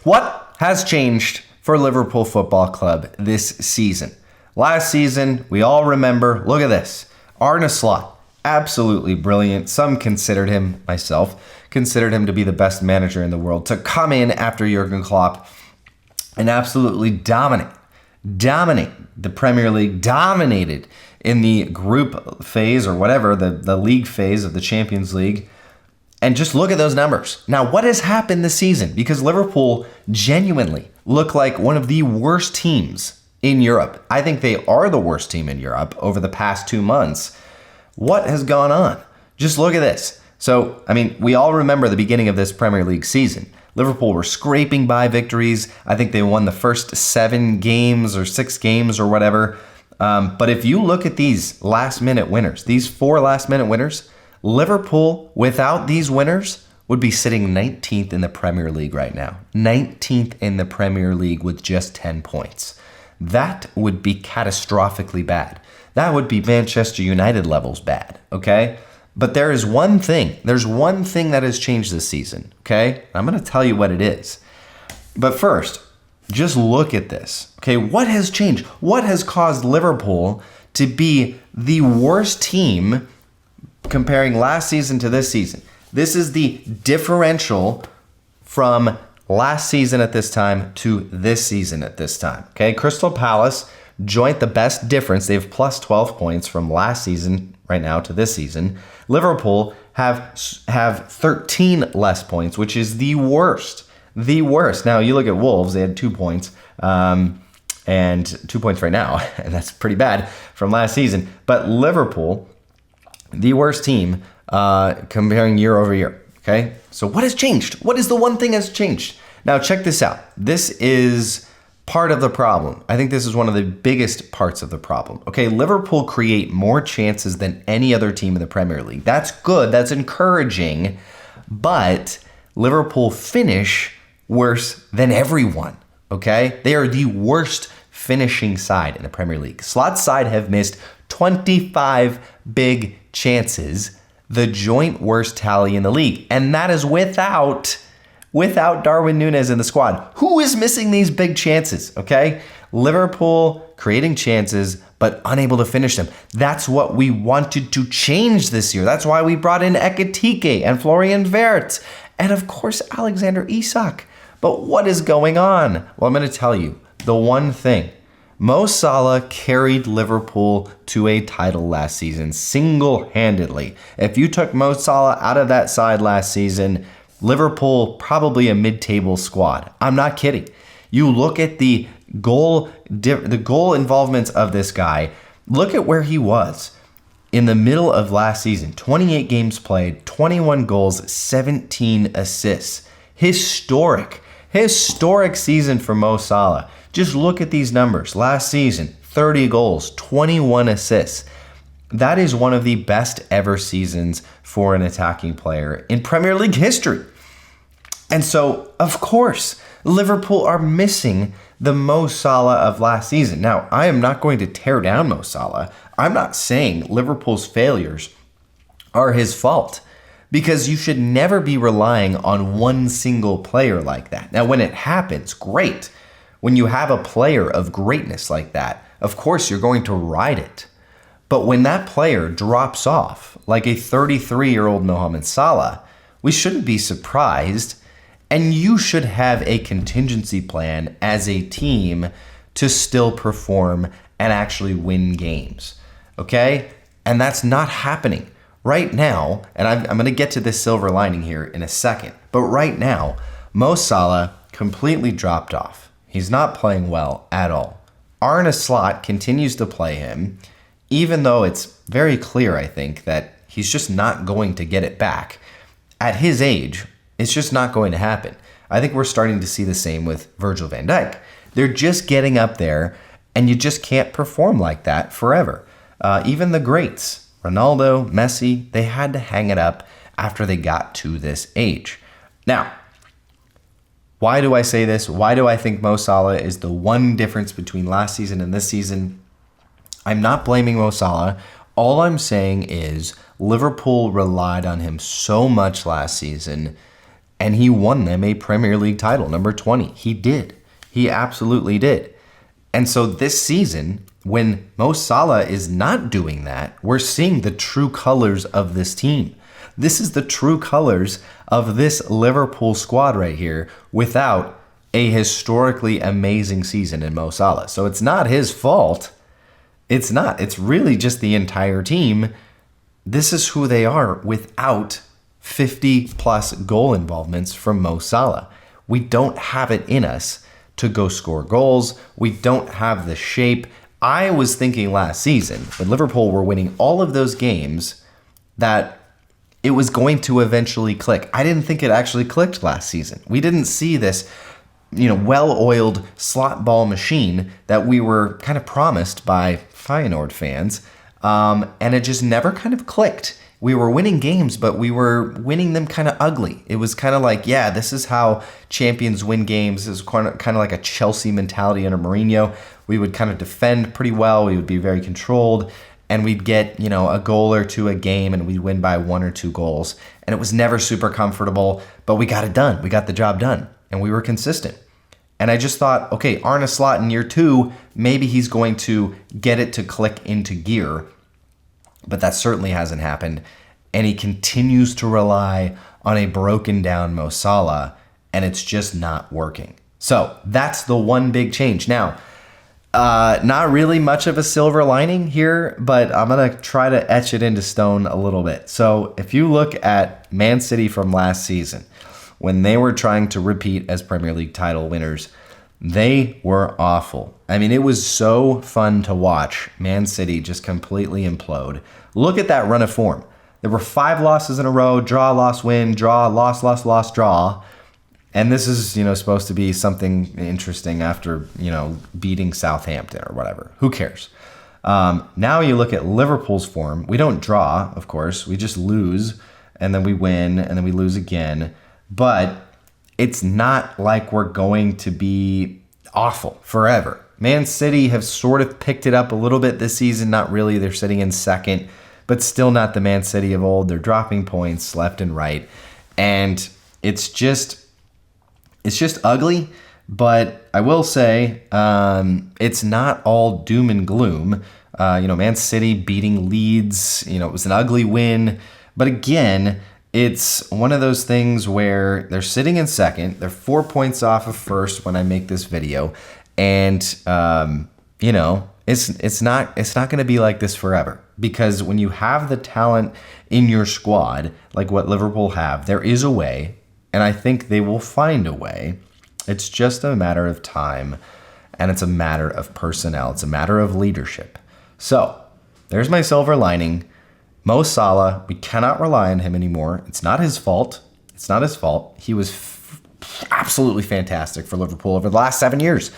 What has changed for Liverpool Football Club this season? Last season, we all remember, look at this. Arne Slot, absolutely brilliant. Some considered him, myself, considered him to be the best manager in the world, to come in after Jurgen Klopp and absolutely dominate the Premier League, dominated in the group phase or whatever, the league phase of the Champions League. And just look at those numbers. Now, what has happened this season? Because Liverpool genuinely look like one of the worst teams in Europe. I think they are the worst team in Europe over the past 2 months. What has gone on? Just look at this. So, we all remember the beginning of this Premier League season. Liverpool were scraping by victories. I think they won the first 7 games or 6 games or whatever. But if you look at these last-minute winners, these 4 last-minute winners, Liverpool, without these winners, would be sitting 19th in the Premier League right now. 19th in the Premier League with just 10 points. That would be catastrophically bad. That would be Manchester United levels bad, okay? But there is one thing. There's one thing that has changed this season, okay? I'm going to tell you what it is. But first, just look at this, okay? What has changed? What has caused Liverpool to be the worst team comparing last season to this season? This is the differential from last season at this time to this season at this time. Okay, Crystal Palace joint the best difference. They have plus 12 points from last season right now to this season. Liverpool have 13 less points, which is the worst. The worst. Now, you look at Wolves, they had 2 points. And 2 points right now, and that's pretty bad from last season. But Liverpool, the worst team comparing year over year, okay? So what has changed? What is the one thing that's changed? Now, check this out. This is part of the problem. I think this is one of the biggest parts of the problem. Okay, Liverpool create more chances than any other team in the Premier League. That's good. That's encouraging. But Liverpool finish worse than everyone, okay? They are the worst finishing side in the Premier League. Slot's side have missed 25 big chances, the joint worst tally in the league. And that is without Darwin Núñez in the squad. Who is missing these big chances, okay? Liverpool creating chances, but unable to finish them. That's what we wanted to change this year. That's why we brought in Ekitike and Florian Wirtz, and of course, Alexander Isak. But what is going on? Well, I'm going to tell you the one thing. Mo Salah carried Liverpool to a title last season single-handedly. If you took Mo Salah out of that side last season, Liverpool probably a mid-table squad. I'm not kidding. You look at the goal involvements of this guy. Look at where he was in the middle of last season. 28 games played, 21 goals, 17 assists. Historic season for Mo Salah. Just look at these numbers. Last season, 30 goals, 21 assists. That is one of the best ever seasons for an attacking player in Premier League history. And so, of course, Liverpool are missing the Mo Salah of last season. Now, I am not going to tear down Mo Salah. I'm not saying Liverpool's failures are his fault, because you should never be relying on one single player like that. Now, when it happens, great. When you have a player of greatness like that, of course, you're going to ride it. But when that player drops off, like a 33-year-old Mohamed Salah, we shouldn't be surprised, and you should have a contingency plan as a team to still perform and actually win games, okay? And that's not happening. Right now, and I'm going to get to this silver lining here in a second, but right now, Mo Salah completely dropped off. He's not playing well at all. Arne Slot continues to play him, even though it's very clear, I think, that he's just not going to get it back. At his age, it's just not going to happen. I think we're starting to see the same with Virgil van Dijk. They're just getting up there, and you just can't perform like that forever. Even the greats, Ronaldo, Messi, they had to hang it up after they got to this age. Now, why do I say this? Why do I think Mo Salah is the one difference between last season and this season? I'm not blaming Mo Salah. All I'm saying is Liverpool relied on him so much last season and he won them a Premier League title, number 20. He did. He absolutely did. And so this season, when Mo Salah is not doing that, we're seeing the true colors of this team. This is the true colors of this Liverpool squad right here without a historically amazing season in Mo Salah. So it's not his fault. It's not. It's really just the entire team. This is who they are without 50-plus goal involvements from Mo Salah. We don't have it in us to go score goals. We don't have the shape. I was thinking last season, when Liverpool were winning all of those games, that it was going to eventually click. I didn't think it actually clicked last season. We didn't see this, well-oiled slot ball machine that we were kind of promised by Feyenoord fans, and it just never kind of clicked. We were winning games, but we were winning them kind of ugly. It was kind of like, yeah, this is how champions win games. It was kind of like a Chelsea mentality under Mourinho. We would kind of defend pretty well. We would be very controlled, and we'd get, a goal or two a game, and we'd win by 1 or 2 goals. And it was never super comfortable, but we got it done. We got the job done, and we were consistent. And I just thought, okay, Arne Slot in year 2, maybe he's going to get it to click into gear. But that certainly hasn't happened. And he continues to rely on a broken down Mo Salah, and it's just not working. So that's the one big change. Now, not really much of a silver lining here, but I'm going to try to etch it into stone a little bit. So if you look at Man City from last season, when they were trying to repeat as Premier League title winners, they were awful. I mean, it was so fun to watch Man City just completely implode. Look at that run of form. There were 5 losses in a row: draw, loss, win, draw, loss, loss, loss, draw. And this is, supposed to be something interesting after, beating Southampton or whatever. Who cares? Now you look at Liverpool's form. We don't draw, of course. We just lose, and then we win, and then we lose again. But it's not like we're going to be awful forever. Man City have sort of picked it up a little bit this season. Not really. They're sitting in second, but still not the Man City of old. They're dropping points left and right. And it's just ugly. But I will say it's not all doom and gloom. Man City beating Leeds, it was an ugly win. But again, it's one of those things where they're sitting in second. They're 4 points off of first when I make this video. And, it's not going to be like this forever. Because when you have the talent in your squad, like what Liverpool have, there is a way. And I think they will find a way. It's just a matter of time. And it's a matter of personnel. It's a matter of leadership. So, there's my silver lining. Mo Salah, we cannot rely on him anymore. It's not his fault. He was absolutely fantastic for Liverpool over the last 7 years.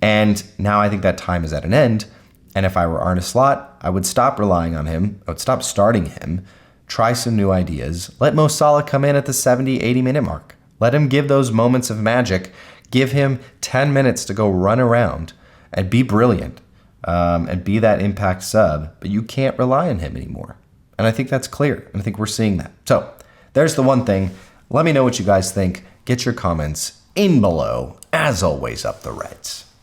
And now I think that time is at an end. And if I were Arne Slot, I would stop relying on him. I would stop starting him. Try some new ideas. Let Mo Salah come in at the 70, 80-minute mark. Let him give those moments of magic. Give him 10 minutes to go run around and be brilliant and be that impact sub. But you can't rely on him anymore. And I think that's clear. And I think we're seeing that. So there's the one thing. Let me know what you guys think. Get your comments in below. As always, up the Reds.